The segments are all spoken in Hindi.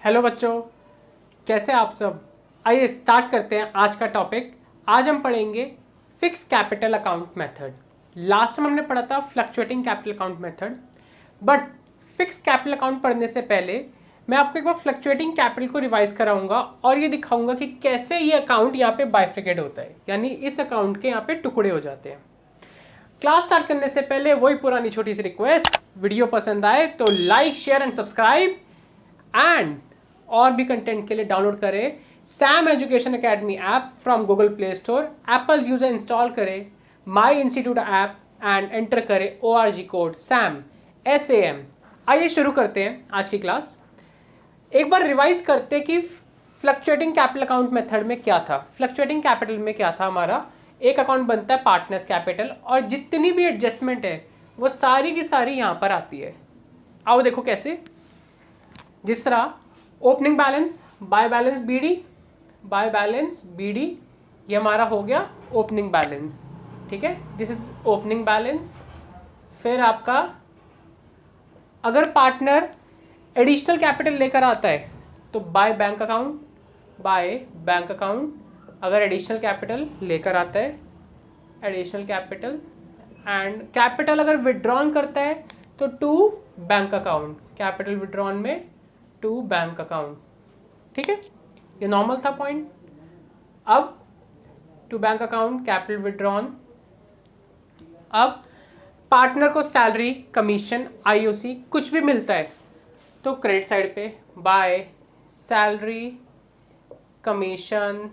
हेलो बच्चों, कैसे आप सब। आइए स्टार्ट करते हैं आज का टॉपिक। आज हम पढ़ेंगे fix capital account method. Last time हमने पढ़ा था fluctuating capital account method, but fix capital account पढ़ने से पहले मैं आपको एक बार फ्लक्चुएटिंग कैपिटल को रिवाइज कराऊंगा और ये दिखाऊंगा कि कैसे ये अकाउंट यहाँ पे बाइफिकेट होता है, यानी इस अकाउंट के यहाँ पे टुकड़े हो जाते हैं। क्लास स्टार्ट करने से पहले वही पुरानी छोटी सी रिक्वेस्ट, वीडियो पसंद आए तो like share and subscribe, and और भी कंटेंट के लिए डाउनलोड करें Sam education academy app from Google play store. Apple user install करें माई इंस्टीट्यूट ऐप एंड एंटर करें ORG कोड SAM SAM। आइए शुरू करते हैं आज की क्लास। एक बार रिवाइज करते कि फ्लक्चुएटिंग कैपिटल अकाउंट मेथड में क्या था। फ्लक्चुएटिंग कैपिटल में क्या था, हमारा एक अकाउंट बनता है पार्टनर्स कैपिटल और जितनी भी एडजस्टमेंट है वो सारी की सारी यहाँ पर आती है। आओ देखो कैसे। जिस तरह opening balance by balance BD, ये हमारा हो गया ओपनिंग बैलेंस। ठीक है, दिस इज ओपनिंग बैलेंस। फिर आपका अगर पार्टनर एडिशनल कैपिटल लेकर आता है तो बाय बैंक अकाउंट, अगर एडिशनल कैपिटल लेकर आता है एडिशनल कैपिटल, एंड कैपिटल अगर विड्रॉन करता है तो to bank account, capital withdrawn में टू बैंक अकाउंट। ठीक है, ये नॉर्मल था पॉइंट। अब to bank account, capital withdrawn. अब पार्टनर को सैलरी, कमीशन, IOC कुछ भी मिलता है तो क्रेडिट साइड पे बाय सैलरी, कमीशन,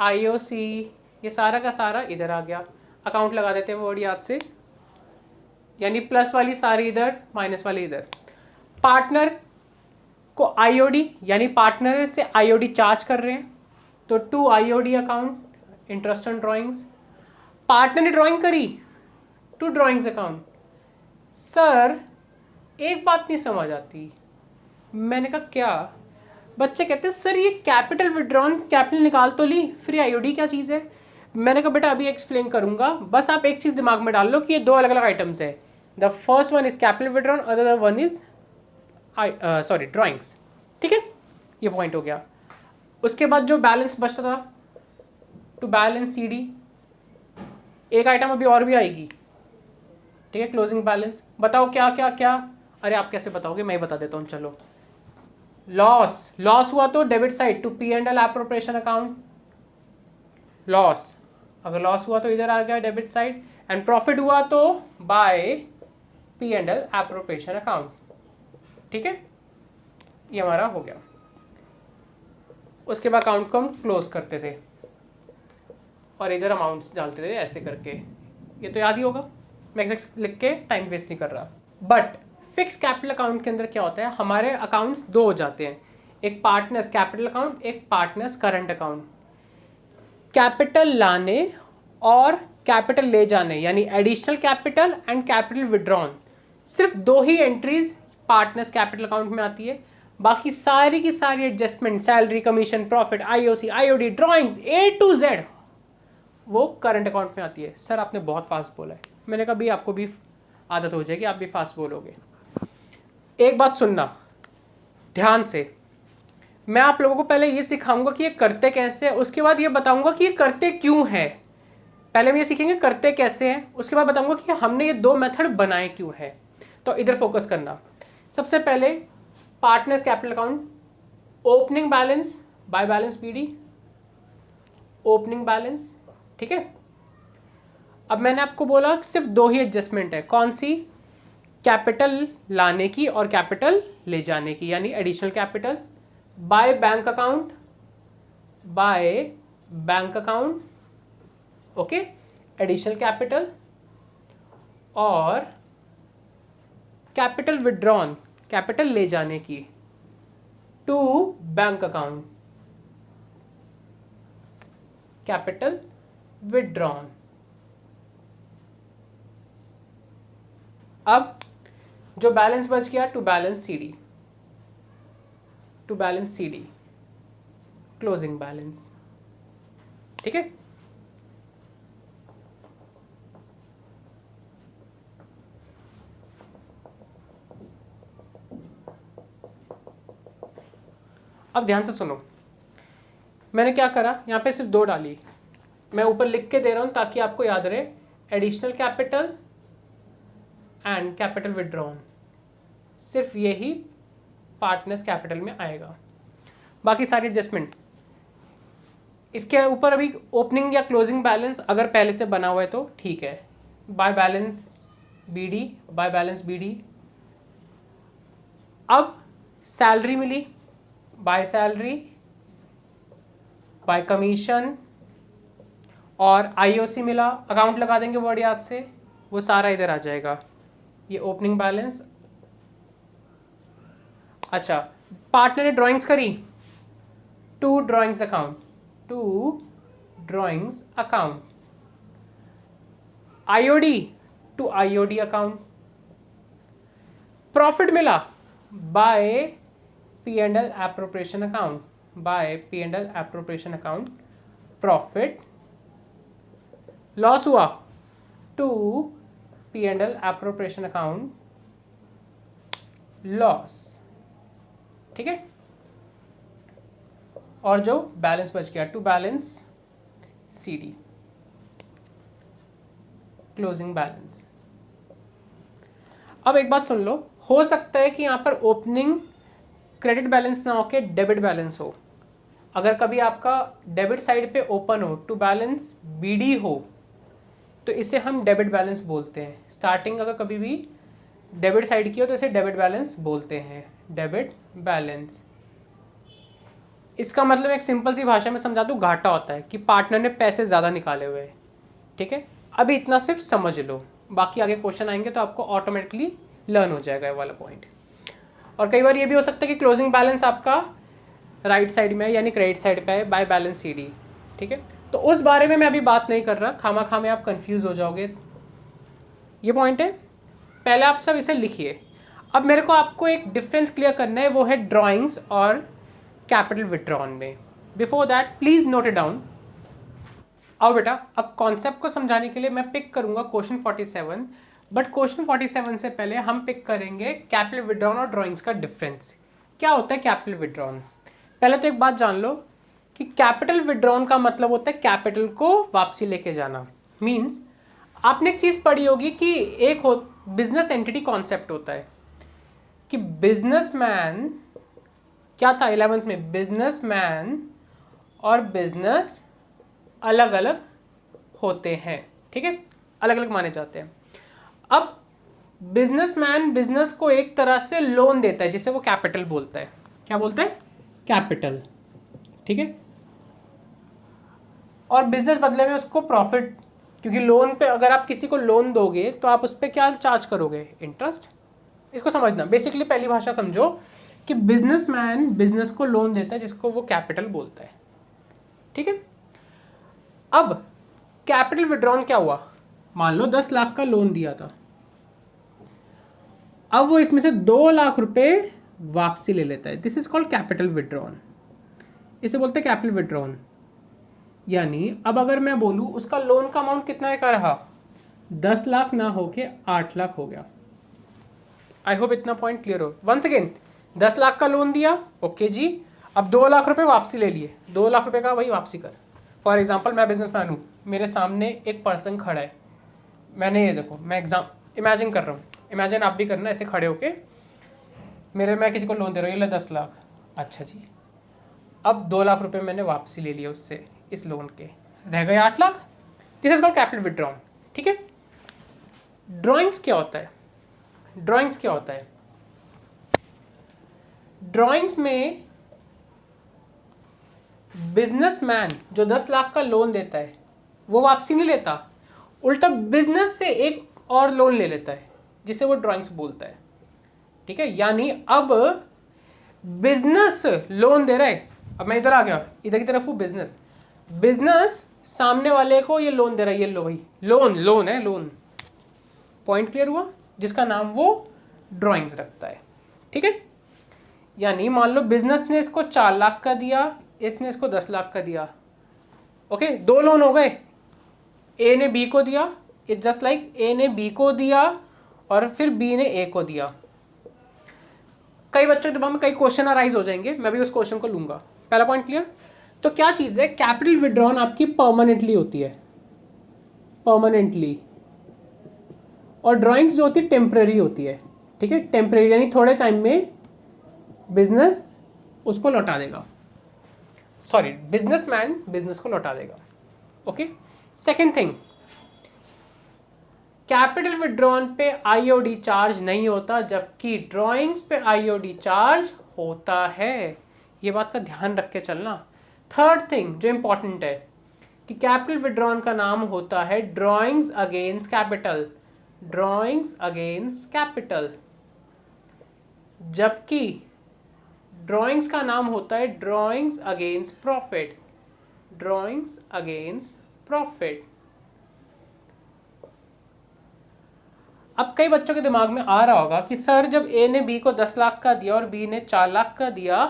IOC, ये सारा का सारा इधर आ गया। अकाउंट लगा देते हैं वर्ड याद से, यानी प्लस वाली सारी इधर, माइनस वाली इधर। पार्टनर को IOD, यानी पार्टनर से IOD चार्ज कर रहे हैं तो to IOD account, interest on drawings. Partner ने ड्राइंग करी टू ड्राइंग्स अकाउंट। सर एक बात नहीं समझ आती। मैंने कहा क्या? बच्चे कहते हैं सर ये कैपिटल विड्रॉन, कैपिटल निकाल तो ली, फिर IOD क्या चीज़ है? मैंने कहा बेटा अभी एक्सप्लेन करूंगा, बस आप एक चीज़ दिमाग में डाल लो कि ये दो अलग अलग आइटम्स है। The first one is capital withdrawn, other one is drawings. ठीक है, ये पॉइंट हो गया। उसके बाद जो बैलेंस बचता था टू बैलेंस CD, एक आइटम अभी और भी आएगी। ठीक है, क्लोजिंग बैलेंस। बताओ क्या क्या क्या? अरे आप कैसे बताओगे, मैं ही बता देता हूँ। चलो, लॉस हुआ तो debit side to P&L appropriation account, loss. अगर लॉस हुआ तो इधर आ गया डेबिट साइड, एंड प्रॉफिट हुआ तो बाय P&L एप्रोप्रिएशन अकाउंट। ठीक है, ये हमारा हो गया। उसके बाद अकाउंट को हम क्लोज करते थे और इधर अमाउंट्स डालते थे ऐसे करके। ये तो याद ही होगा, मैं एग्जैक्ट लिख के टाइम वेस्ट नहीं कर रहा। बट फिक्स कैपिटल अकाउंट के अंदर क्या होता है, हमारे अकाउंट्स दो हो जाते हैं, एक पार्टनर्स कैपिटल अकाउंट, एक पार्टनर्स करंट अकाउंट। कैपिटल लाने और कैपिटल ले जाने, यानी additional capital and capital withdrawn, सिर्फ दो ही एंट्रीज पार्टनर्स कैपिटल अकाउंट में आती है। बाकी सारी की सारी adjustment, salary, commission, profit, IOC, IOD, drawings A to Z, वो करंट अकाउंट में आती है। सर आपने बहुत फास्ट बोला है। मैंने कहा भी आपको भी आदत हो जाएगी, आप भी फास्ट बोलोगे। एक बात सुनना ध्यान से, मैं आप लोगों को पहले ये सिखाऊंगा कि ये करते कैसे है, उसके बाद ये बताऊंगा कि ये करते क्यों है। पहले हम ये सीखेंगे करते कैसे हैं, उसके बाद बताऊंगा कि हमने ये दो मेथड बनाए क्यों है। तो इधर फोकस करना। सबसे पहले partners capital account, opening balance by balance BD, opening balance. ठीक है, अब मैंने आपको बोला सिर्फ दो ही एडजस्टमेंट है, कौन सी? कैपिटल लाने की और कैपिटल ले जाने की, यानी additional capital by bank account, okay, additional capital, और कैपिटल विड्रॉन, कैपिटल ले जाने की to bank account, capital withdrawn. अब जो बैलेंस बच गया to balance CD, closing balance. ठीक है, अब ध्यान से सुनो, मैंने क्या करा, यहाँ पे सिर्फ 2 डाली, मैं ऊपर लिख के दे रहा हूँ ताकि आपको याद रहे, additional capital and capital withdrawn, सिर्फ यही पार्टनर्स कैपिटल में आएगा, बाकी सारी एडजस्टमेंट। इसके ऊपर अभी ओपनिंग या क्लोजिंग बैलेंस अगर पहले से बना हुआ है तो ठीक है, by balance BD, by balance BD. अब सैलरी मिली, बाय सैलरी, बाय कमीशन, और आईओसी मिला, अकाउंट लगा देंगे वर्ड याद से, वो सारा इधर आ जाएगा, ये ओपनिंग बैलेंस। अच्छा, पार्टनर ने ड्राइंग्स करी, to drawings account, to drawings account, IOD, to IOD account, profit मिला by P and L appropriation account, by P and L appropriation account profit, loss हुआ to P and L appropriation account loss, ठीक है। और जो बैलेंस बच गया to balance CD, closing balance. अब एक बात सुन लो, हो सकता है कि यहां पर ओपनिंग क्रेडिट बैलेंस ना होके डेबिट बैलेंस हो। अगर कभी आपका डेबिट साइड पे ओपन हो, टू बैलेंस बीडी हो, तो इसे हम डेबिट बैलेंस बोलते हैं। स्टार्टिंग अगर कभी भी डेबिट साइड की हो तो इसे डेबिट बैलेंस बोलते हैं, डेबिट बैलेंस। इसका मतलब एक सिंपल सी भाषा में समझा दूं, घाटा होता है कि पार्टनर ने पैसे ज़्यादा निकाले हुए हैं, ठीक है। अभी इतना सिर्फ समझ लो, बाकी आगे क्वेश्चन आएंगे तो आपको ऑटोमेटिकली लर्न हो जाएगा ये वाला पॉइंट। और कई बार ये भी हो सकता है कि क्लोजिंग बैलेंस आपका राइट साइड में है, यानी क्रेडिट साइड पे है, बाय बैलेंस सीडी, ठीक है। तो उस बारे में मैं अभी बात नहीं कर रहा, खामा में आप कंफ्यूज हो जाओगे, ये पॉइंट है। पहले आप सब इसे लिखिए। अब मेरे को आपको एक डिफरेंस क्लियर करना है, वो है ड्राइंग्स और कैपिटल विड्रॉन में। Before that please note it down. आओ बेटा, अब कॉन्सेप्ट को समझाने के लिए मैं पिक करूंगा क्वेश्चन 47, बट क्वेश्चन 47 से पहले हम पिक करेंगे कैपिटल विड्रॉन और ड्राइंग्स का डिफरेंस। क्या होता है कैपिटल विड्रॉन? पहले तो एक बात जान लो कि कैपिटल विड्रॉन का मतलब होता है कैपिटल को वापसी लेके जाना। मीन्स आपने एक चीज़ पढ़ी होगी कि एक बिजनेस एंटिटी कॉन्सेप्ट होता है कि बिजनेसमैन क्या था 11th में, बिजनेसमैन और बिजनेस अलग अलग होते हैं, ठीक है, अलग अलग माने जाते हैं। अब बिजनेसमैन बिजनेस को एक तरह से लोन देता है जिसे वो कैपिटल बोलता है। क्या बोलता है? कैपिटल, ठीक है। और बिजनेस बदले में उसको प्रॉफिट, क्योंकि लोन पे अगर आप किसी को लोन दोगे तो आप उस पर क्या चार्ज करोगे? इंटरेस्ट। इसको समझना, बेसिकली पहली भाषा समझो कि बिजनेसमैन बिजनेस को लोन देता है जिसको वो कैपिटल बोलता है, ठीक है। अब कैपिटल विड्रॉन क्या हुआ? मान लो 10 लाख का लोन दिया था, अब वो इसमें से 2 लाख रुपए वापसी ले लेता है। This is called capital withdrawn, इसे बोलते हैं कैपिटल विड्रॉन। यानी अब अगर मैं बोलूं उसका लोन का अमाउंट कितना का रहा, 10 लाख ना होके 8 लाख हो गया। आई होप इतना पॉइंट क्लियर हो। वंस अगेन, 10 लाख का लोन दिया, ओके जी, अब 2 लाख रुपए वापसी ले लिए, 2 लाख रुपए का वही वापसी कर। फॉर एग्जाम्पल मैं बिजनेसमैन हूँ, मेरे सामने एक पर्सन खड़ा है, मैंने ये देखो, मैं इमेजिन कर रहा हूँ, इमेजिन आप भी करना ऐसे खड़े होके, मैं किसी को लोन दे रहा हूँ, ये ले 10 लाख, अच्छा जी, अब 2 लाख रुपए मैंने वापसी ले लिया उससे, इस लोन के, रह गए 8 lakh. This is called capital withdrawn, ठीक है। ड्राइंग्स क्या होता है? ड्राइंग्स क्या होता है? ड्राइंग्स में बिजनेसमैन जो 10 लाख का लोन देता है वो वापसी नहीं लेता, उल्टा बिजनेस से एक और लोन ले लेता है जिसे वो ड्राइंग्स बोलता है, ठीक है। यानी अब बिजनेस लोन दे रहा है, अब मैं इधर आ गया, इधर की तरफ हूँ, बिजनेस सामने वाले को ये लोन दे रहा है, ये लो भाई, लोन है, लोन। पॉइंट क्लियर हुआ? जिसका नाम वो ड्राइंग्स रखता है, ठीक है। यानी मान लो बिजनेस ने इसको 4 लाख का दिया, इसने इसको 10 लाख का दिया, ओके, 2 लोन हो गए। ए ने बी को दिया, इट्स जस्ट लाइक ए ने बी को दिया और फिर बी ने ए को दिया। कई बच्चों के दिमाग में कई क्वेश्चन अराइज हो जाएंगे, मैं भी उस क्वेश्चन को लूंगा। पहला पॉइंट क्लियर। तो क्या चीज़ है, कैपिटल विड्रॉन आपकी परमानेंटली होती है, परमानेंटली, और ड्राइंग्स जो होती है टेम्परेरी होती है, ठीक है, टेम्परेरी यानी थोड़े टाइम में बिजनेस उसको लौटा देगा, सॉरी बिजनेसमैन बिजनेस को लौटा देगा। Okay. Second thing, capital withdrawn पे आईओडी चार्ज नहीं होता, जबकि ड्राइंग्स पे आईओडी चार्ज होता है, ये बात का ध्यान रख के चलना। थर्ड थिंग जो इंपॉर्टेंट है कि कैपिटल विड्रॉन का नाम होता है drawings against capital, drawings against capital, जबकि ड्राइंग्स का नाम होता है drawings against profit, drawings against profit. अब कई बच्चों के दिमाग में आ रहा होगा कि सर जब ए ने बी को 10 लाख का दिया और बी ने 4 लाख का दिया,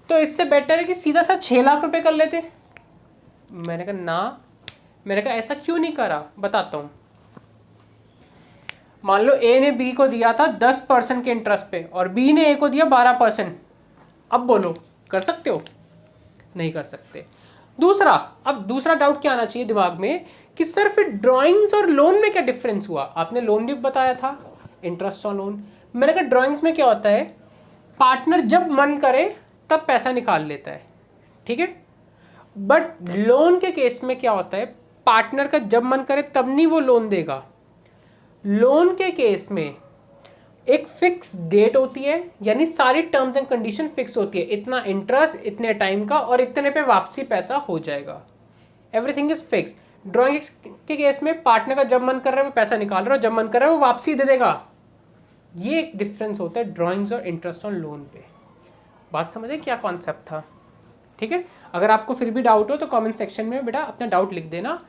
तो इससे बेटर है कि सीधा सा 6 लाख रुपए कर लेते। मैंने कहा ना, मैंने कहा ऐसा क्यों नहीं करा, बताता हूं। मान लो ए ने बी को दिया था 10% के इंटरेस्ट पे और बी ने ए को दिया 12%। अब बोलो कर सकते हो? नहीं कर सकते। दूसरा, अब दूसरा डाउट क्या आना चाहिए दिमाग में कि सर फिर ड्राइंग्स और लोन में क्या डिफरेंस हुआ? आपने लोन भी बताया था, इंटरेस्ट ऑन लोन। मैंने कहा ड्राइंग्स में क्या होता है, पार्टनर जब मन करे तब पैसा निकाल लेता है, ठीक है, बट लोन के केस में क्या होता है, पार्टनर का जब मन करे तब नहीं वो लोन देगा। लोन के केस में एक फिक्स डेट होती है, यानी सारी टर्म्स एंड कंडीशन फिक्स होती है, इतना इंटरेस्ट इतने टाइम का और इतने पे वापसी पैसा हो जाएगा, एवरीथिंग इज फिक्स। ड्राइंग के केस में पार्टनर का जब मन कर रहा है वो पैसा निकाल रहा है, जब मन कर रहा है वो वापसी दे देगा। ये एक डिफरेंस होता है ड्राइंग्स और इंटरेस्ट ऑन लोन पे। बात समझे क्या कॉन्सेप्ट था? ठीक है, अगर आपको फिर भी डाउट हो तो कमेंट सेक्शन में बेटा अपना डाउट लिख देना।